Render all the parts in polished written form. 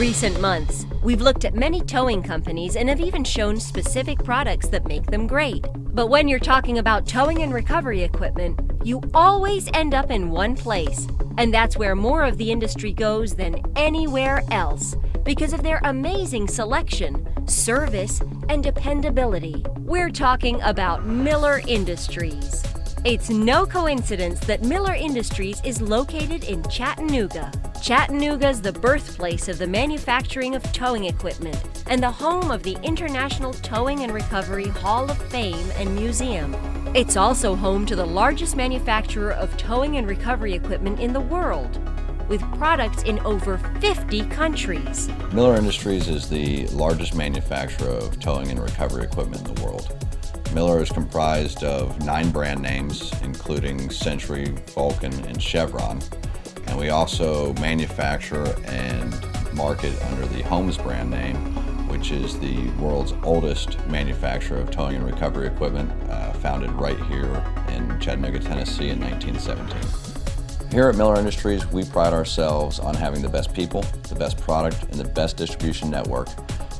recent months, we've looked at many towing companies and have even shown specific products that make them great. But when you're talking about towing and recovery equipment, you always end up in one place. And that's where more of the industry goes than anywhere else, because of their amazing selection, service, and dependability. We're talking about Miller Industries. It's no coincidence that Miller Industries is located in Chattanooga. Chattanooga's the birthplace of the manufacturing of towing equipment and the home of the International Towing and Recovery Hall of Fame and Museum. It's also home to the largest manufacturer of towing and recovery equipment in the world, with products in over 50 countries. Miller Industries is the largest manufacturer of towing and recovery equipment in the world. Miller is comprised of 9 brand names, including Century, Vulcan, and Chevron. And we also manufacture and market under the Holmes brand name, which is the world's oldest manufacturer of towing and recovery equipment, founded right here in Chattanooga, Tennessee in 1917. Here at Miller Industries, we pride ourselves on having the best people, the best product, and the best distribution network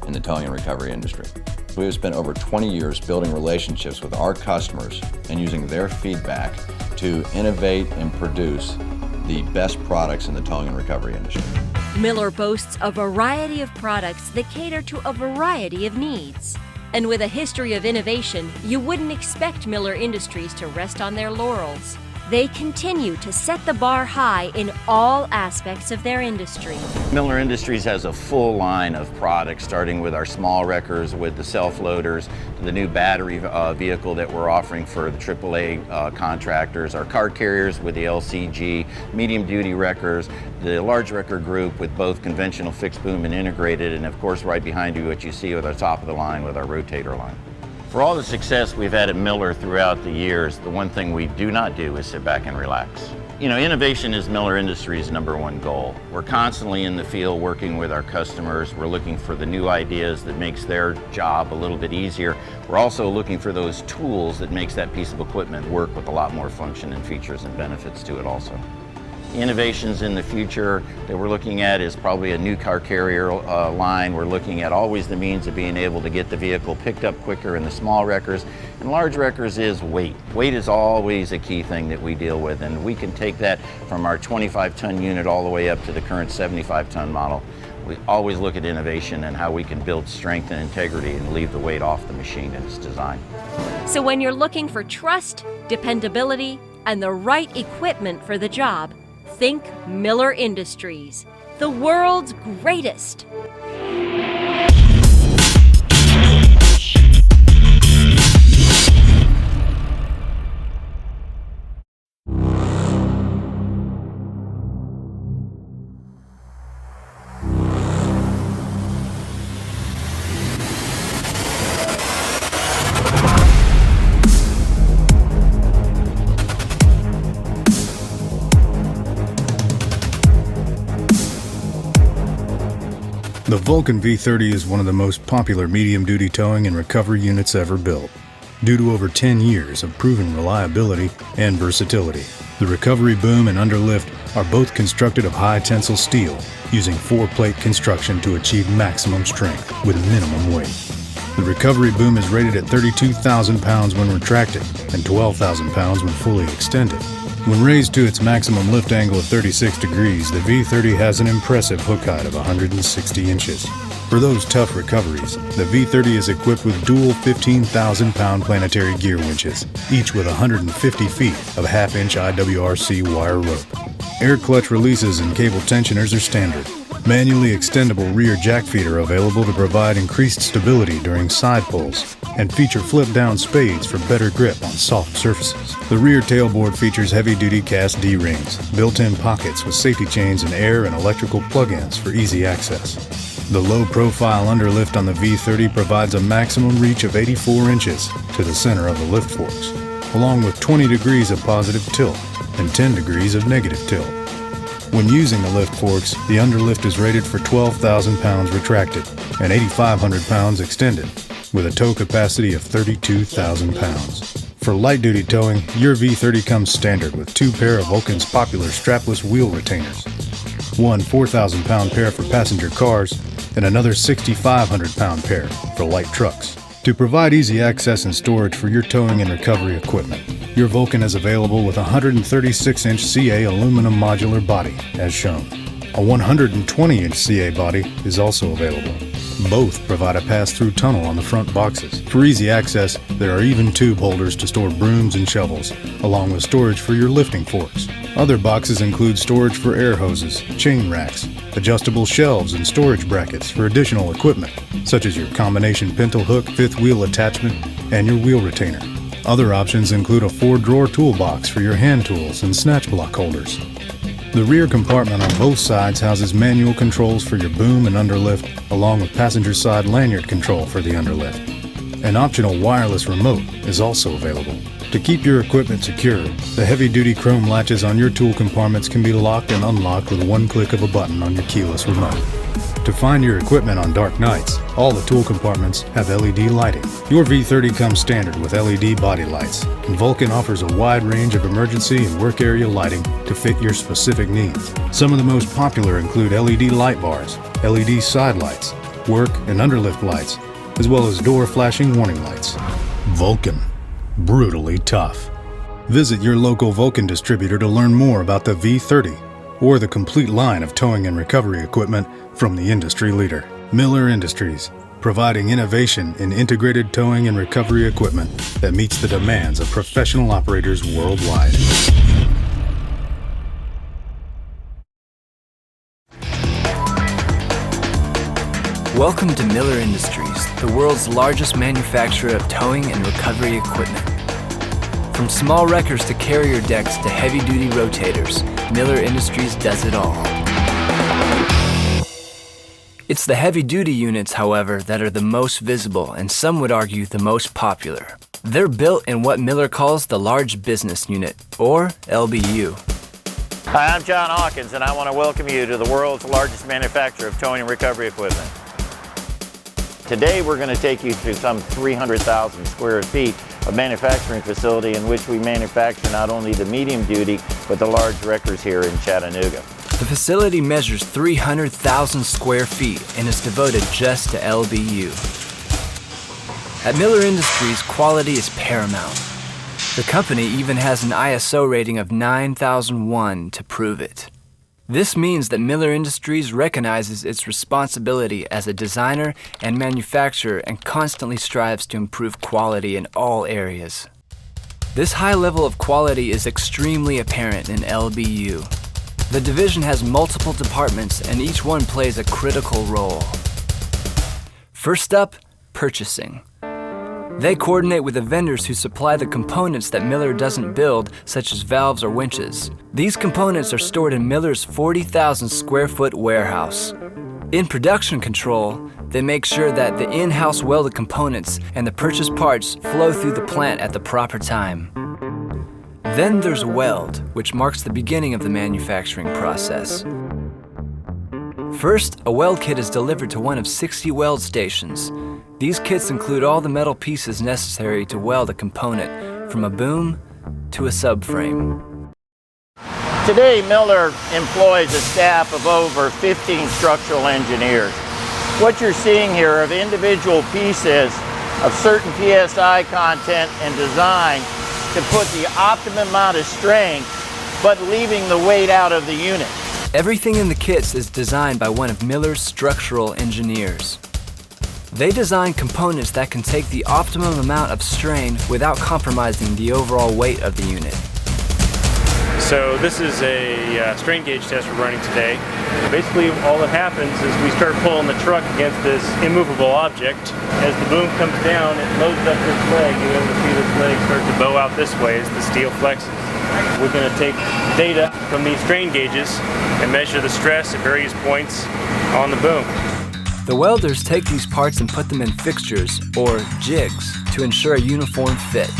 in the towing and recovery industry. We have spent over 20 years building relationships with our customers and using their feedback to innovate and produce the best products in the towing and recovery industry. Miller boasts a variety of products that cater to a variety of needs. And with a history of innovation, you wouldn't expect Miller Industries to rest on their laurels. They continue to set the bar high in all aspects of their industry. Miller Industries has a full line of products, starting with our small wreckers with the self-loaders, to the new battery vehicle that we're offering for the AAA contractors, our car carriers with the LCG, medium-duty wreckers, the large wrecker group with both conventional fixed boom and integrated, and of course right behind you what you see with our top of the line with our rotator line. For all the success we've had at Miller throughout the years, the one thing we do not do is sit back and relax. You know, innovation is Miller Industries' #1 goal. We're constantly in the field working with our customers. We're looking for the new ideas that makes their job a little bit easier. We're also looking for those tools that makes that piece of equipment work with a lot more function and features and benefits to it also. Innovations in the future that we're looking at is probably a new car carrier line. We're looking at always the means of being able to get the vehicle picked up quicker in the small wreckers. And large wreckers is weight. Weight is always a key thing that we deal with, and we can take that from our 25-ton unit all the way up to the current 75-ton model. We always look at innovation and how we can build strength and integrity and leave the weight off the machine and its design. So when you're looking for trust, dependability, and the right equipment for the job, think Miller Industries, the world's greatest. The Vulcan V30 is one of the most popular medium-duty towing and recovery units ever built, due to over 10 years of proven reliability and versatility. The recovery boom and underlift are both constructed of high-tensile steel, using 4-plate construction to achieve maximum strength with minimum weight. The recovery boom is rated at 32,000 pounds when retracted and 12,000 pounds when fully extended. When raised to its maximum lift angle of 36 degrees, the V30 has an impressive hook height of 160 inches. For those tough recoveries, the V30 is equipped with dual 15,000-pound planetary gear winches, each with 150 feet of half-inch IWRC wire rope. Air clutch releases and cable tensioners are standard. Manually extendable rear jack feet are available to provide increased stability during side pulls, and feature flip-down spades for better grip on soft surfaces. The rear tailboard features heavy-duty cast D-rings, built-in pockets with safety chains and air and electrical plug-ins for easy access. The low-profile underlift on the V30 provides a maximum reach of 84 inches to the center of the lift forks, along with 20 degrees of positive tilt and 10 degrees of negative tilt. When using the lift forks, the underlift is rated for 12,000 pounds retracted and 8,500 pounds extended, with a tow capacity of 32,000 pounds. For light-duty towing, your V30 comes standard with 2 pair of Vulcan's popular strapless wheel retainers. one 4,000-pound pair for passenger cars, and another 6,500-pound pair for light trucks. To provide easy access and storage for your towing and recovery equipment, your Vulcan is available with a 136-inch CA aluminum modular body, as shown. A 120-inch CA body is also available. Both provide a pass-through tunnel on the front boxes. For easy access, there are even tube holders to store brooms and shovels, along with storage for your lifting forks. Other boxes include storage for air hoses, chain racks, adjustable shelves and storage brackets for additional equipment, such as your combination pintle hook, fifth wheel attachment, and your wheel retainer. Other options include a 4-drawer toolbox for your hand tools and snatch block holders. The rear compartment on both sides houses manual controls for your boom and underlift, along with passenger side lanyard control for the underlift. An optional wireless remote is also available. To keep your equipment secure, the heavy-duty chrome latches on your tool compartments can be locked and unlocked with one click of a button on your keyless remote. To find your equipment on dark nights, all the tool compartments have LED lighting. Your V30 comes standard with LED body lights, and Vulcan offers a wide range of emergency and work area lighting to fit your specific needs. Some of the most popular include LED light bars, LED side lights, work and underlift lights, as well as door flashing warning lights. Vulcan. Brutally tough. Visit your local Vulcan distributor to learn more about the V30 or the complete line of towing and recovery equipment from the industry leader. Miller Industries, providing innovation in integrated towing and recovery equipment that meets the demands of professional operators worldwide. Welcome to Miller Industries, the world's largest manufacturer of towing and recovery equipment. From small wreckers to carrier decks to heavy-duty rotators, Miller Industries does it all. It's the heavy-duty units, however, that are the most visible and some would argue the most popular. They're built in what Miller calls the Large Business Unit, or LBU. Hi, I'm John Hawkins, and I want to welcome you to the world's largest manufacturer of towing and recovery equipment. Today we're going to take you through some 300,000 square feet of manufacturing facility in which we manufacture not only the medium duty, but the large wreckers here in Chattanooga. The facility measures 300,000 square feet and is devoted just to LBU. At Miller Industries, quality is paramount. The company even has an ISO rating of 9001 to prove it. This means that Miller Industries recognizes its responsibility as a designer and manufacturer and constantly strives to improve quality in all areas. This high level of quality is extremely apparent in LBU. The division has multiple departments and each one plays a critical role. First up, purchasing. They coordinate with the vendors who supply the components that Miller doesn't build, such as valves or winches. These components are stored in Miller's 40,000 square foot warehouse. In production control, they make sure that the in-house welded components and the purchased parts flow through the plant at the proper time. Then there's weld, which marks the beginning of the manufacturing process. First, a weld kit is delivered to one of 60 weld stations. These kits include all the metal pieces necessary to weld a component, from a boom to a subframe. Today, Miller employs a staff of over 15 structural engineers. What you're seeing here are individual pieces of certain PSI content and design to put the optimum amount of strength, but leaving the weight out of the unit. Everything in the kits is designed by one of Miller's structural engineers. They design components that can take the optimum amount of strain without compromising the overall weight of the unit. So this is a strain gauge test we're running today. Basically all that happens is we start pulling the truck against this immovable object. As the boom comes down, it loads up this leg. You're able to see this leg start to bow out this way as the steel flexes. We're going to take data from these strain gauges and measure the stress at various points on the boom. The welders take these parts and put them in fixtures, or jigs, to ensure a uniform fit.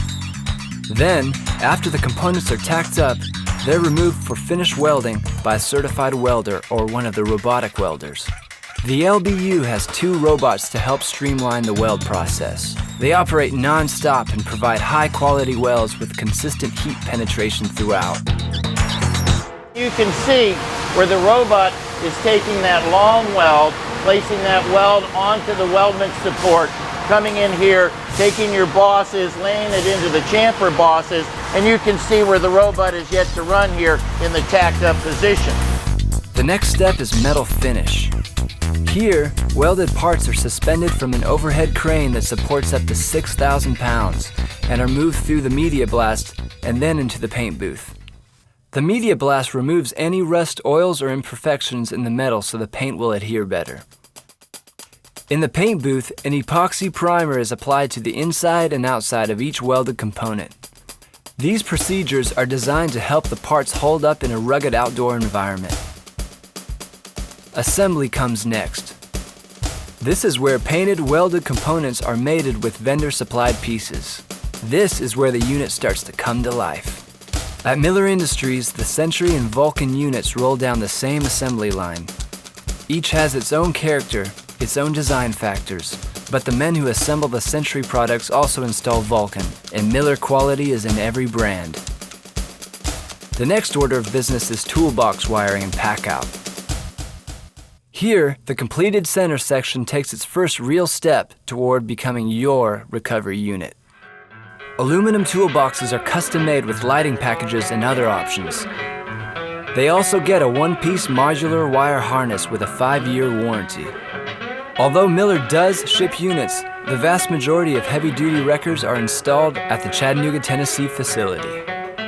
Then, after the components are tacked up, they're removed for finish welding by a certified welder or one of the robotic welders. The LBU has 2 robots to help streamline the weld process. They operate non-stop and provide high-quality welds with consistent heat penetration throughout. You can see where the robot is taking that long weld, placing that weld onto the weldment support, coming in here, taking your bosses, laying it into the chamfer bosses, and you can see where the robot is yet to run here in the tacked up position. The next step is metal finish. Here, welded parts are suspended from an overhead crane that supports up to 6,000 pounds and are moved through the media blast and then into the paint booth. The media blast removes any rust, oils, or imperfections in the metal so the paint will adhere better. In the paint booth, an epoxy primer is applied to the inside and outside of each welded component. These procedures are designed to help the parts hold up in a rugged outdoor environment. Assembly comes next. This is where painted, welded components are mated with vendor-supplied pieces. This is where the unit starts to come to life. At Miller Industries, the Century and Vulcan units roll down the same assembly line. Each has its own character, its own design factors, but the men who assemble the Century products also install Vulcan, and Miller quality is in every brand. The next order of business is toolbox wiring and pack-out. Here, the completed center section takes its first real step toward becoming your recovery unit. Aluminum toolboxes are custom-made with lighting packages and other options. They also get a one-piece modular wire harness with a 5-year warranty. Although Miller does ship units, the vast majority of heavy-duty wreckers are installed at the Chattanooga, Tennessee facility.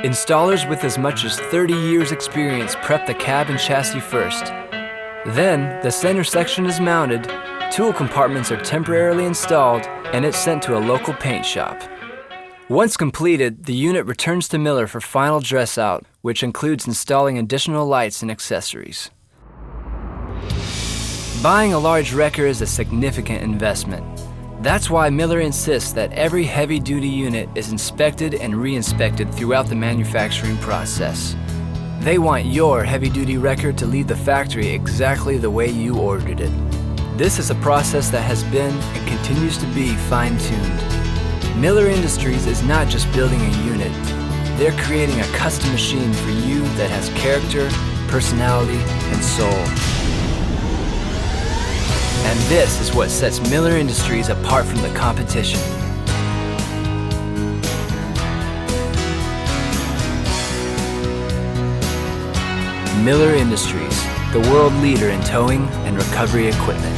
Installers with as much as 30 years experience prep the cab and chassis first. Then, the center section is mounted, tool compartments are temporarily installed, and it's sent to a local paint shop. Once completed, the unit returns to Miller for final dress-out, which includes installing additional lights and accessories. Buying a large wrecker is a significant investment. That's why Miller insists that every heavy-duty unit is inspected and re-inspected throughout the manufacturing process. They want your heavy-duty wrecker to leave the factory exactly the way you ordered it. This is a process that has been and continues to be fine-tuned. Miller Industries is not just building a unit. They're creating a custom machine for you that has character, personality, and soul. And this is what sets Miller Industries apart from the competition. Miller Industries, the world leader in towing and recovery equipment.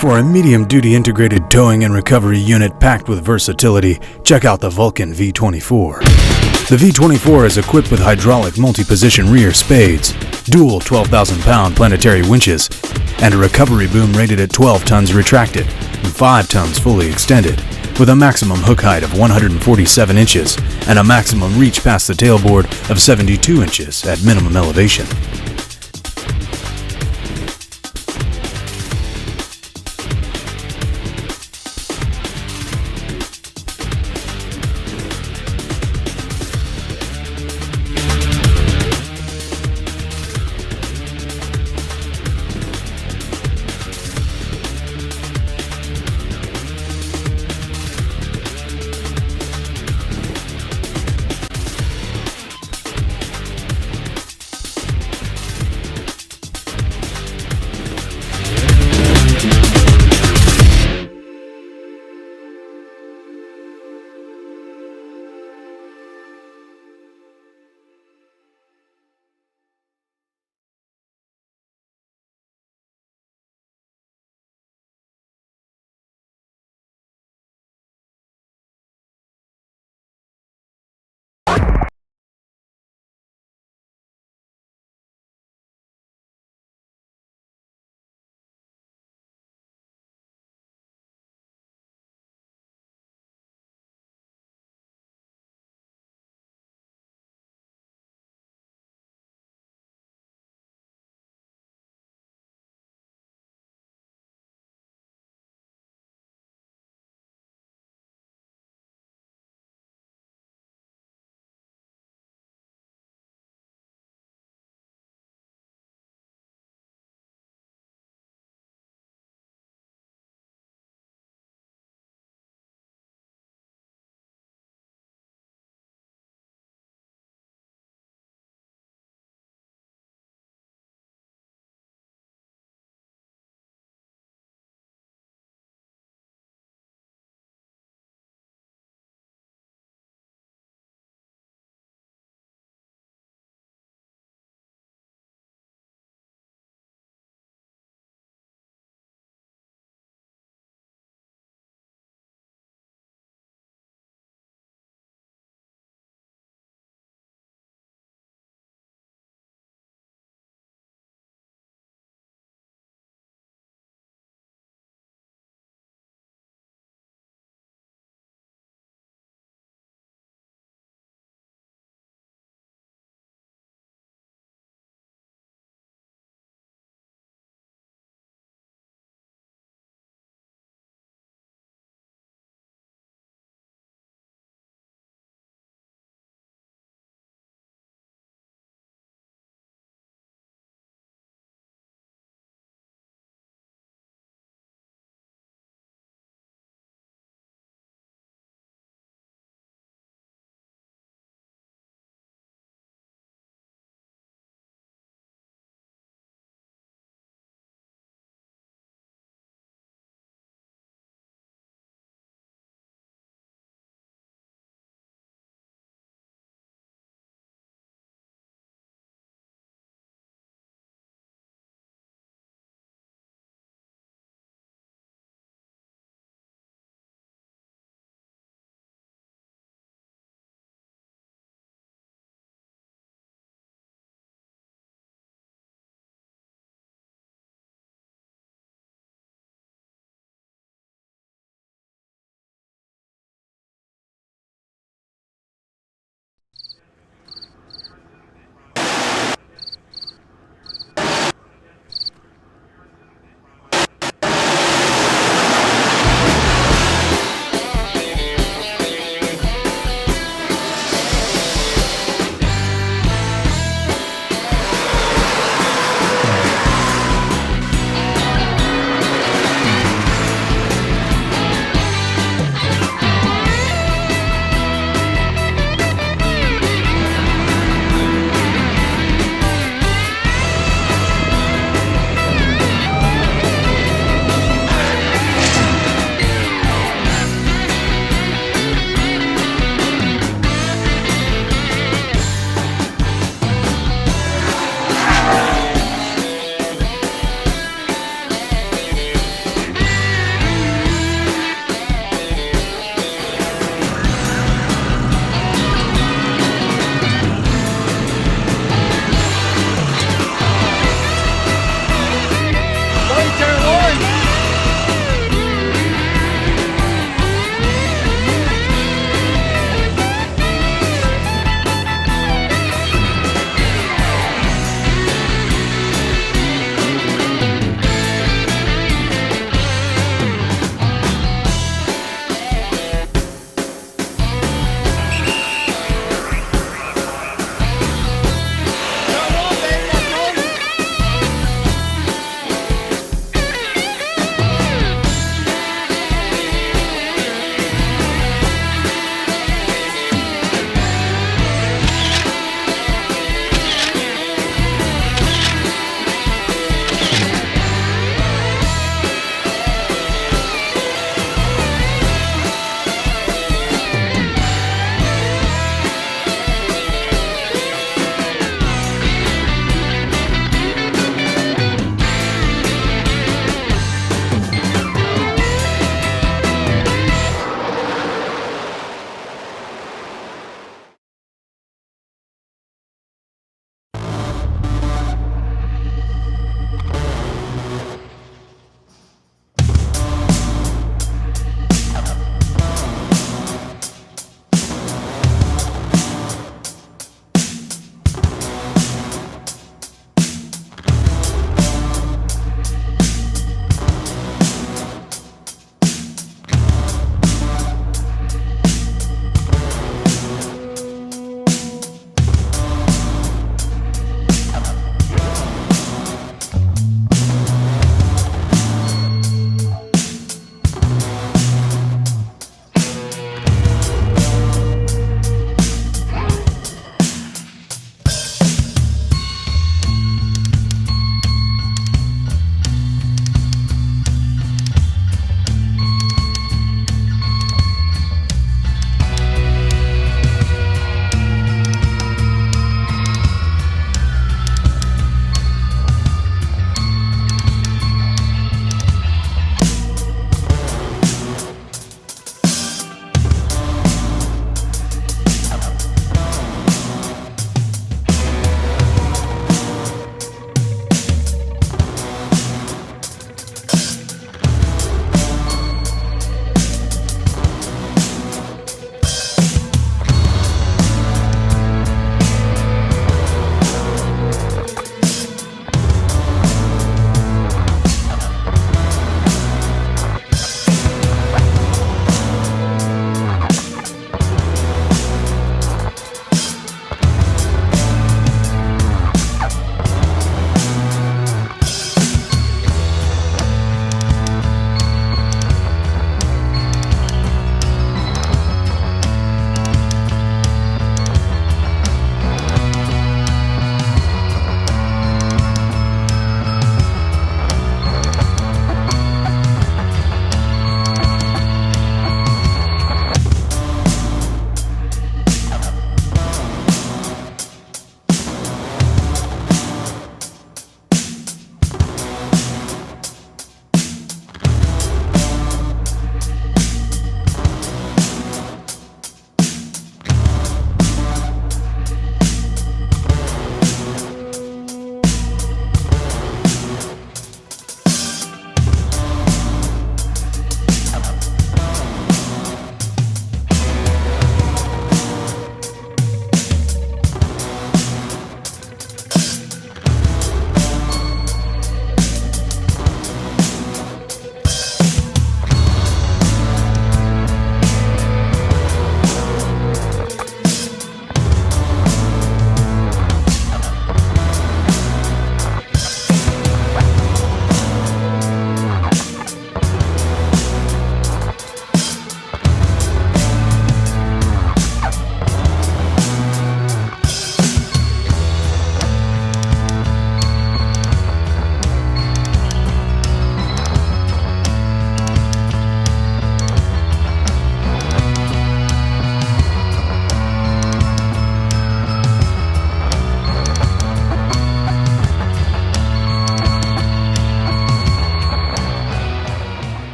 For a medium-duty integrated towing and recovery unit packed with versatility, check out the Vulcan V24. The V24 is equipped with hydraulic multi-position rear spades, dual 12,000-pound planetary winches, and a recovery boom rated at 12 tons retracted and 5 tons fully extended, with a maximum hook height of 147 inches and a maximum reach past the tailboard of 72 inches at minimum elevation.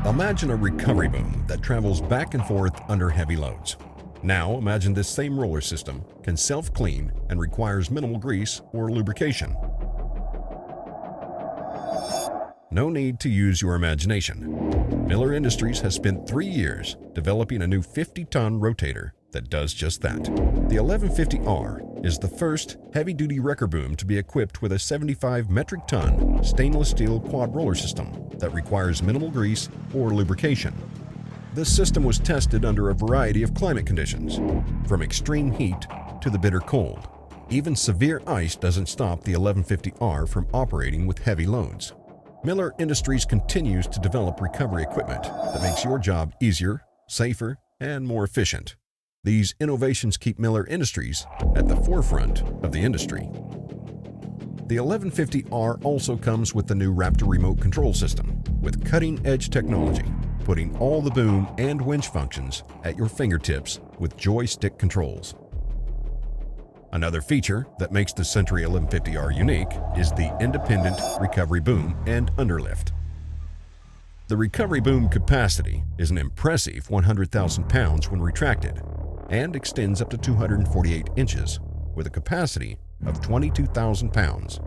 Imagine a recovery boom that travels back and forth under heavy loads. Now imagine this same roller system can self-clean and requires minimal grease or lubrication. No need to use your imagination. Miller Industries has spent 3 years developing a new 50-ton rotator that does just that. The 1150R is the first heavy-duty wrecker boom to be equipped with a 75 metric ton stainless steel quad roller system that requires minimal grease or lubrication. This system was tested under a variety of climate conditions, from extreme heat to the bitter cold. Even severe ice doesn't stop the 1150R from operating with heavy loads. Miller Industries continues to develop recovery equipment that makes your job easier, safer, and more efficient. These innovations keep Miller Industries at the forefront of the industry. The 1150R also comes with the new Raptor remote control system with cutting-edge technology, putting all the boom and winch functions at your fingertips with joystick controls. Another feature that makes the Century 1150R unique is the independent recovery boom and underlift. The recovery boom capacity is an impressive 100,000 pounds when retracted and extends up to 248 inches with a capacity of 22,000 pounds.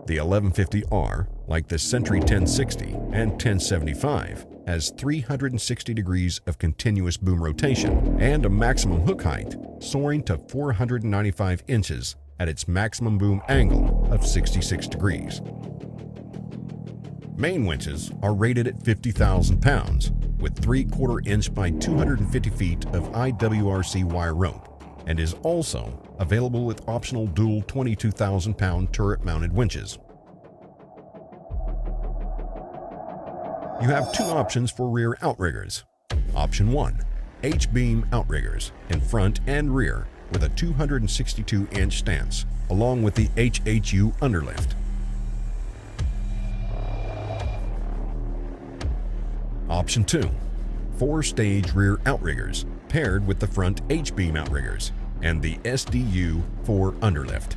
The 1150R, like the Century 1060 and 1075, has 360 degrees of continuous boom rotation and a maximum hook height soaring to 495 inches at its maximum boom angle of 66 degrees. Main winches are rated at 50,000 pounds with 3/4 inch by 250 feet of IWRC wire rope and is also available with optional dual 22,000 pound turret mounted winches. You have two options for rear outriggers. Option 1, H-beam outriggers in front and rear with a 262-inch stance, along with the HHU underlift. Option 2, 4-stage rear outriggers paired with the front H-beam outriggers and the SDU-4 underlift.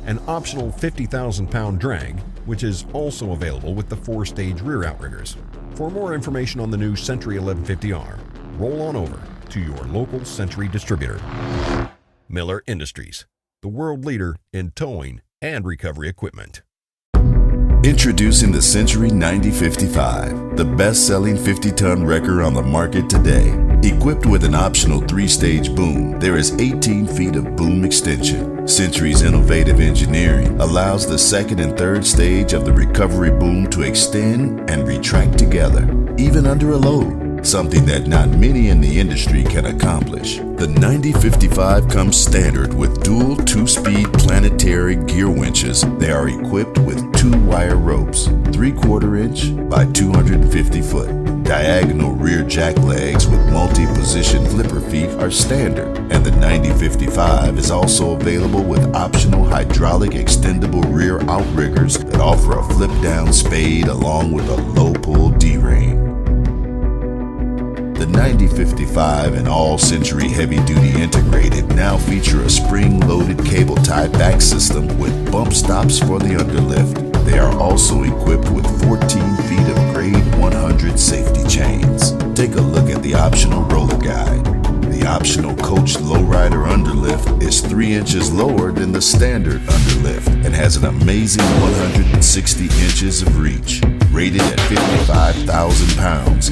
An optional 50,000 pound drag, which is also available with the 4-stage rear outriggers. For more information on the new Century 1150R, roll on over to your local Century distributor. Miller Industries, the world leader in towing and recovery equipment. Introducing the Century 9055, the best-selling 50-ton wrecker on the market today. Equipped with an optional 3-stage boom, there is 18 feet of boom extension. Century's innovative engineering allows the second and third stage of the recovery boom to extend and retract together, even under a load, something that not many in the industry can accomplish. The 9055 comes standard with dual 2-speed planetary gear winches. They are equipped with 2-wire ropes, 3/4 inch by 250 foot. Diagonal rear jack legs with multi-position flipper feet are standard, and the 9055 is also available with optional hydraulic extendable rear outriggers that offer a flip-down spade along with a low-pull D-ring. The 9055 and all Century heavy-duty integrated now feature a spring-loaded cable tie back system with bump stops for the underlift. They are also equipped with 14 feet of grade 100 safety chains. Take a look at the optional roller guide. The optional coached lowrider underlift is 3 inches lower than the standard underlift and has an amazing 160 inches of reach, rated at 55,000 pounds.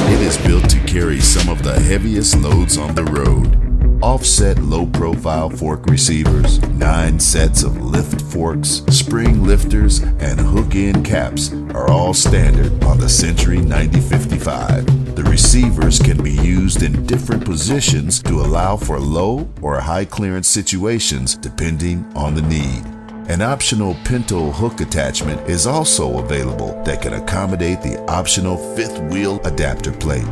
It is built to carry some of the heaviest loads on the road. Offset low-profile fork receivers, 9 sets of lift forks, spring lifters, and hook-end caps are all standard on the Century 9055. The receivers can be used in different positions to allow for low or high clearance situations depending on the need. An optional pinto hook attachment is also available that can accommodate the optional 5th wheel adapter plate.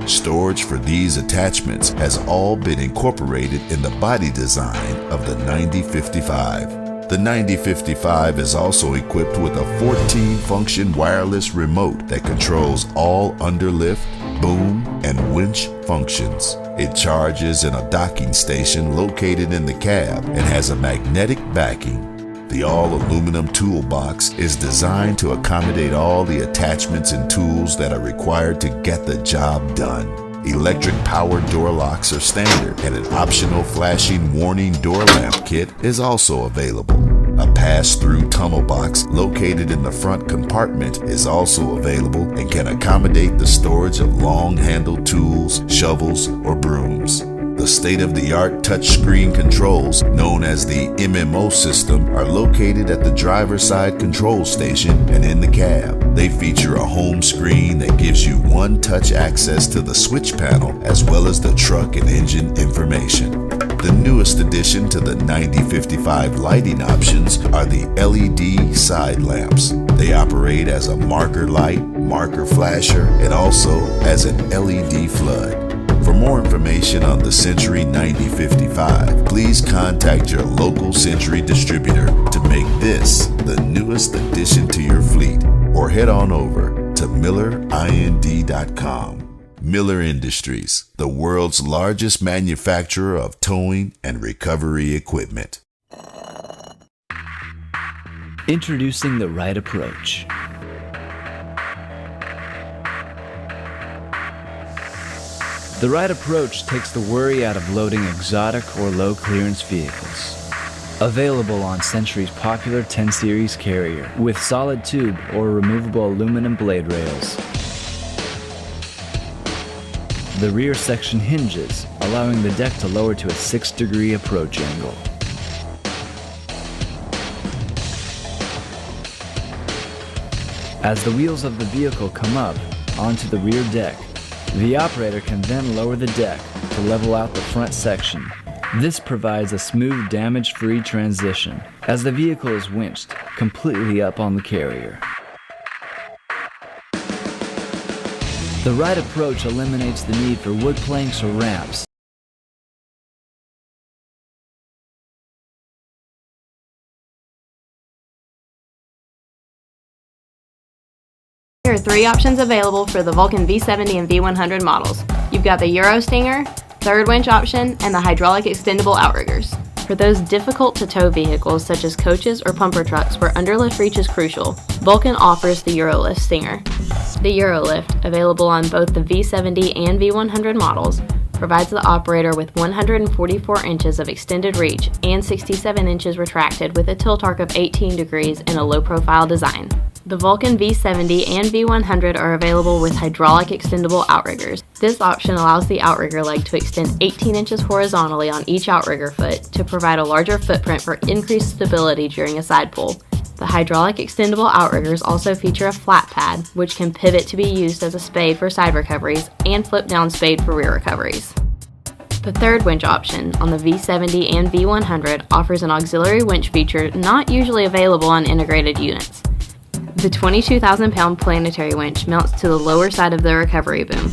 Storage for these attachments has all been incorporated in the body design of the 9055. The 9055 is also equipped with a 14-function wireless remote that controls all underlift, boom, and winch functions. It charges in a docking station located in the cab and has a magnetic backing. The all-aluminum toolbox is designed to accommodate all the attachments and tools that are required to get the job done. Electric-powered door locks are standard, and an optional flashing warning door lamp kit is also available. A pass-through tunnel box located in the front compartment is also available and can accommodate the storage of long-handled tools, shovels, or brooms. The state-of-the-art touchscreen controls, known as the MMO system, are located at the driver's side control station and in the cab. They feature a home screen that gives you one-touch access to the switch panel as well as the truck and engine information. The newest addition to the 9055 lighting options are the LED side lamps. They operate as a marker light, marker flasher, and also as an LED flood. For more information on the Century 9055, please contact your local Century distributor to make this the newest addition to your fleet, or head on over to millerind.com. Miller Industries, the world's largest manufacturer of towing and recovery equipment. Introducing the right approach. The right approach takes the worry out of loading exotic or low-clearance vehicles. Available on Century's popular 10 Series carrier with solid tube or removable aluminum blade rails. The rear section hinges, allowing the deck to lower to a 6-degree approach angle. As the wheels of the vehicle come up onto the rear deck, the operator can then lower the deck to level out the front section. This provides a smooth, damage-free transition as the vehicle is winched completely up on the carrier. The right approach eliminates the need for wood planks or ramps. There are 3 options available for the Vulcan V70 and V100 models. You've got the Euro Stinger, third winch option, and the hydraulic extendable outriggers. For those difficult to tow vehicles such as coaches or pumper trucks where underlift reach is crucial, Vulcan offers the Eurolift Stinger. The Eurolift, available on both the V70 and V100 models, provides the operator with 144 inches of extended reach and 67 inches retracted with a tilt arc of 18 degrees and a low-profile design. The Vulcan V70 and V100 are available with hydraulic extendable outriggers. This option allows the outrigger leg to extend 18 inches horizontally on each outrigger foot to provide a larger footprint for increased stability during a side pull. The hydraulic extendable outriggers also feature a flat pad, which can pivot to be used as a spade for side recoveries and flip down spade for rear recoveries. The third winch option on the V70 and V100 offers an auxiliary winch feature not usually available on integrated units. The 22,000-pound planetary winch mounts to the lower side of the recovery boom,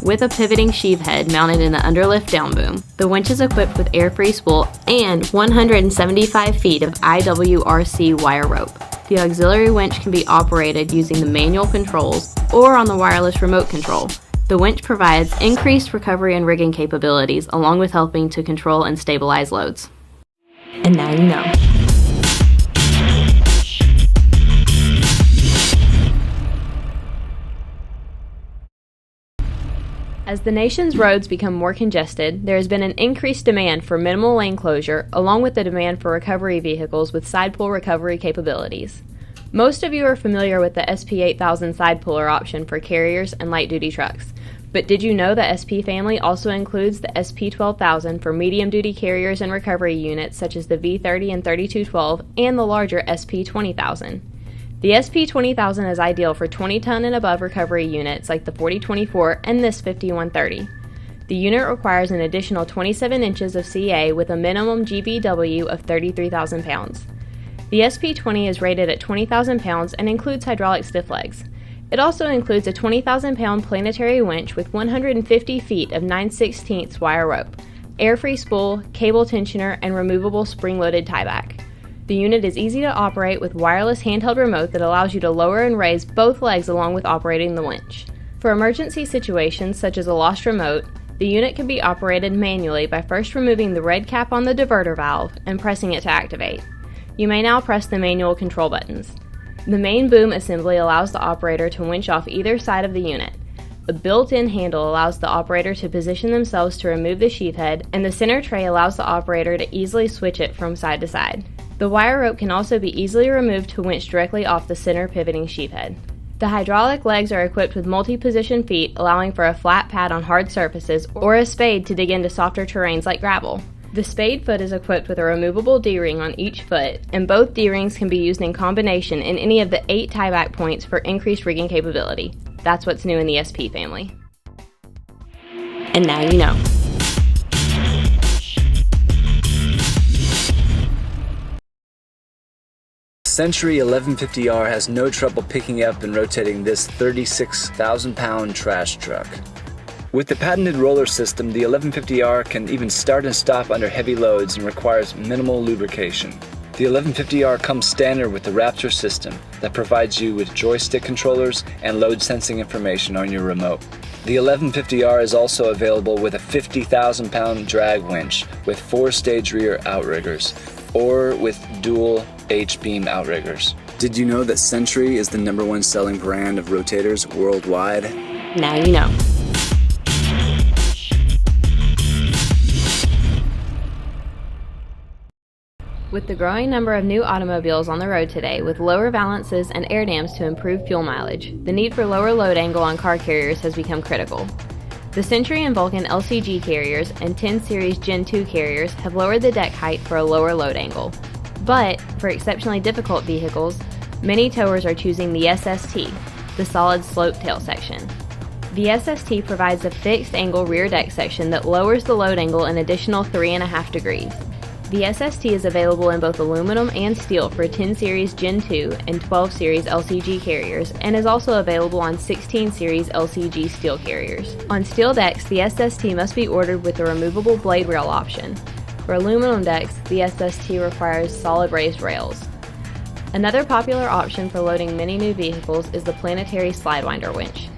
with a pivoting sheave head mounted in the underlift down boom. The winch is equipped with air-free spool and 175 feet of IWRC wire rope. The auxiliary winch can be operated using the manual controls or on the wireless remote control. The winch provides increased recovery and rigging capabilities, along with helping to control and stabilize loads. And now you know. As the nation's roads become more congested, there has been an increased demand for minimal lane closure, along with the demand for recovery vehicles with side pull recovery capabilities. Most of you are familiar with the SP8000 side puller option for carriers and light-duty trucks, but did you know the SP family also includes the SP12000 for medium-duty carriers and recovery units such as the V30 and 3212 and the larger SP20000? The SP20000 is ideal for 20-ton and above recovery units like the 4024 and this 5130. The unit requires an additional 27 inches of CA with a minimum GVW of 33,000 pounds. The SP20 is rated at 20,000 pounds and includes hydraulic stiff legs. It also includes a 20,000-pound planetary winch with 150 feet of 9/16 wire rope, air-free spool, cable tensioner, and removable spring-loaded tieback. The unit is easy to operate with wireless handheld remote that allows you to lower and raise both legs along with operating the winch. For emergency situations such as a lost remote, the unit can be operated manually by first removing the red cap on the diverter valve and pressing it to activate. You may now press the manual control buttons. The main boom assembly allows the operator to winch off either side of the unit. A built-in handle allows the operator to position themselves to remove the sheath head, and the center tray allows the operator to easily switch it from side to side. The wire rope can also be easily removed to winch directly off the center pivoting sheath head. The hydraulic legs are equipped with multi-position feet, allowing for a flat pad on hard surfaces or a spade to dig into softer terrains like gravel. The spade foot is equipped with a removable D-ring on each foot, and both D-rings can be used in combination in any of the 8 tieback points for increased rigging capability. That's what's new in the SP family. And now you know. Century 1150R has no trouble picking up and rotating this 36,000-pound trash truck. With the patented roller system, the 1150R can even start and stop under heavy loads and requires minimal lubrication. The 1150R comes standard with the Raptor system that provides you with joystick controllers and load sensing information on your remote. The 1150R is also available with a 50,000-pound drag winch with 4-stage rear outriggers, or with dual H-beam outriggers. Did you know that Century is the #1 selling brand of rotators worldwide? Now you know. With the growing number of new automobiles on the road today with lower valances and air dams to improve fuel mileage, the need for lower load angle on car carriers has become critical. The Century and Vulcan LCG carriers and 10 Series Gen 2 carriers have lowered the deck height for a lower load angle. But, for exceptionally difficult vehicles, many towers are choosing the SST, the solid slope tail section. The SST provides a fixed angle rear deck section that lowers the load angle an additional 3.5 degrees. The SST is available in both aluminum and steel for 10 Series Gen 2 and 12 Series LCG carriers, and is also available on 16 Series LCG steel carriers. On steel decks, the SST must be ordered with the removable blade rail option. For aluminum decks, the SST requires solid raised rails. Another popular option for loading many new vehicles is the planetary slide winder winch.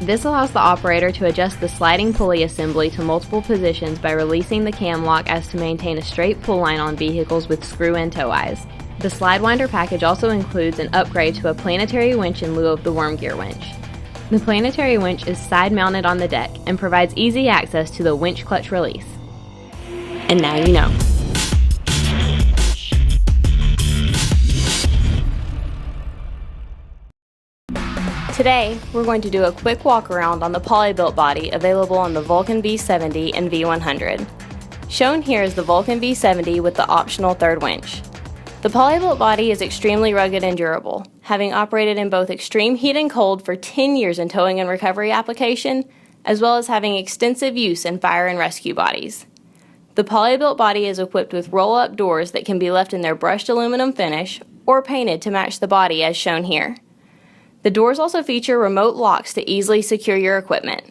This allows the operator to adjust the sliding pulley assembly to multiple positions by releasing the cam lock as to maintain a straight pull line on vehicles with screw-in tow eyes. The slide winder package also includes an upgrade to a planetary winch in lieu of the worm gear winch. The planetary winch is side-mounted on the deck and provides easy access to the winch clutch release. And now you know. Today, we're going to do a quick walk around on the poly-built body available on the Vulcan V70 and V100. Shown here is the Vulcan V70 with the optional third winch. The poly-built body is extremely rugged and durable, having operated in both extreme heat and cold for 10 years in towing and recovery application, as well as having extensive use in fire and rescue bodies. The poly-built body is equipped with roll-up doors that can be left in their brushed aluminum finish or painted to match the body as shown here. The doors also feature remote locks to easily secure your equipment.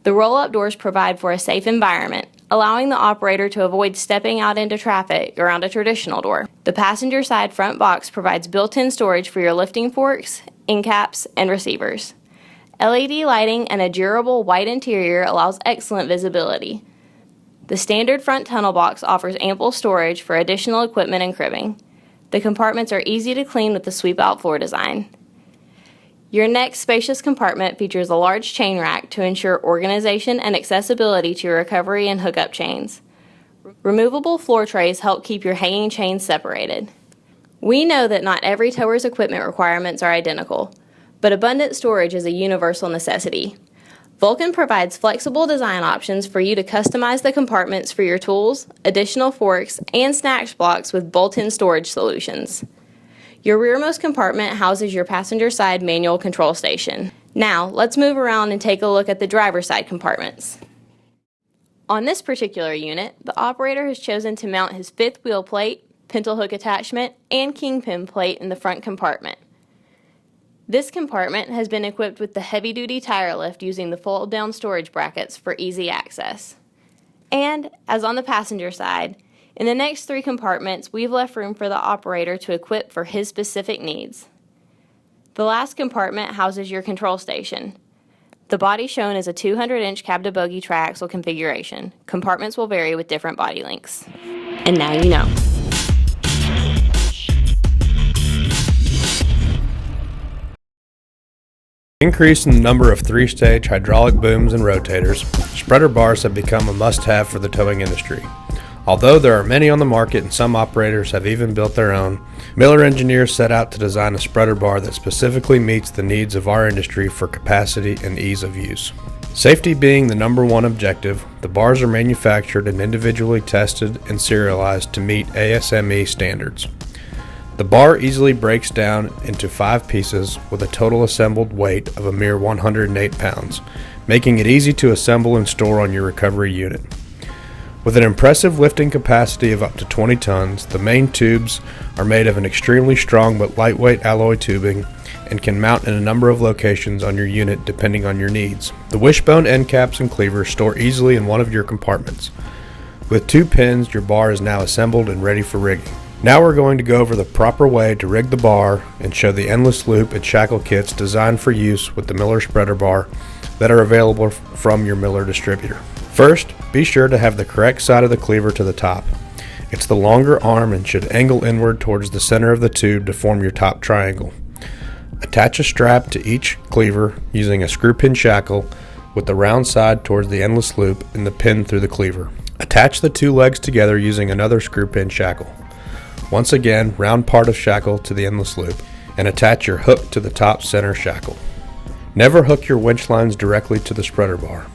The roll-up doors provide for a safe environment, allowing the operator to avoid stepping out into traffic around a traditional door. The passenger side front box provides built-in storage for your lifting forks, end caps, and receivers. LED lighting and a durable white interior allows excellent visibility. The standard front tunnel box offers ample storage for additional equipment and cribbing. The compartments are easy to clean with the sweep-out floor design. Your next spacious compartment features a large chain rack to ensure organization and accessibility to your recovery and hookup chains. Removable floor trays help keep your hanging chains separated. We know that not every tower's equipment requirements are identical, but abundant storage is a universal necessity. Vulcan provides flexible design options for you to customize the compartments for your tools, additional forks, and snacks blocks with built-in storage solutions. Your rearmost compartment houses your passenger side manual control station. Now, let's move around and take a look at the driver's side compartments. On this particular unit, the operator has chosen to mount his fifth wheel plate, pintle hook attachment, and kingpin plate in the front compartment. This compartment has been equipped with the heavy-duty tire lift using the fold-down storage brackets for easy access. And, as on the passenger side, in the next 3 compartments, we've left room for the operator to equip for his specific needs. The last compartment houses your control station. The body shown is a 200-inch cab-to-bogie triaxle configuration. Compartments will vary with different body lengths. And now you know. Increase in the number of three-stage hydraulic booms and rotators, spreader bars have become a must-have for the towing industry. Although there are many on the market and some operators have even built their own, Miller engineers set out to design a spreader bar that specifically meets the needs of our industry for capacity and ease of use. Safety being the number one objective, the bars are manufactured and individually tested and serialized to meet ASME standards. The bar easily breaks down into 5 pieces with a total assembled weight of a mere 108 pounds, making it easy to assemble and store on your recovery unit. With an impressive lifting capacity of up to 20 tons, the main tubes are made of an extremely strong but lightweight alloy tubing and can mount in a number of locations on your unit depending on your needs. The wishbone end caps and cleavers store easily in one of your compartments. With 2 pins, your bar is now assembled and ready for rigging. Now we're going to go over the proper way to rig the bar and show the endless loop and shackle kits designed for use with the Miller spreader bar that are available from your Miller distributor. First, be sure to have the correct side of the cleaver to the top. It's the longer arm and should angle inward towards the center of the tube to form your top triangle. Attach a strap to each cleaver using a screw pin shackle with the round side towards the endless loop and the pin through the cleaver. Attach the 2 legs together using another screw pin shackle. Once again, round part of shackle to the endless loop and attach your hook to the top center shackle. Never hook your winch lines directly to the spreader bar.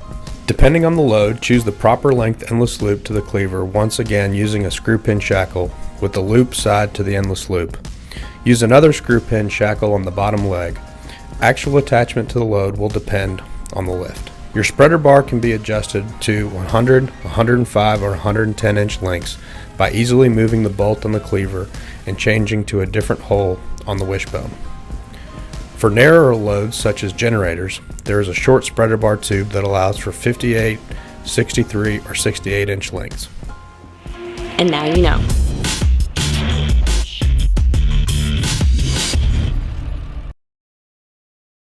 Depending on the load, choose the proper length endless loop to the cleaver, once again using a screw pin shackle with the loop side to the endless loop. Use another screw pin shackle on the bottom leg. Actual attachment to the load will depend on the lift. Your spreader bar can be adjusted to 100, 105, or 110 inch lengths by easily moving the bolt on the cleaver and changing to a different hole on the wishbone. For narrower loads such as generators, there is a short spreader bar tube that allows for 58, 63, or 68 inch lengths. And now you know.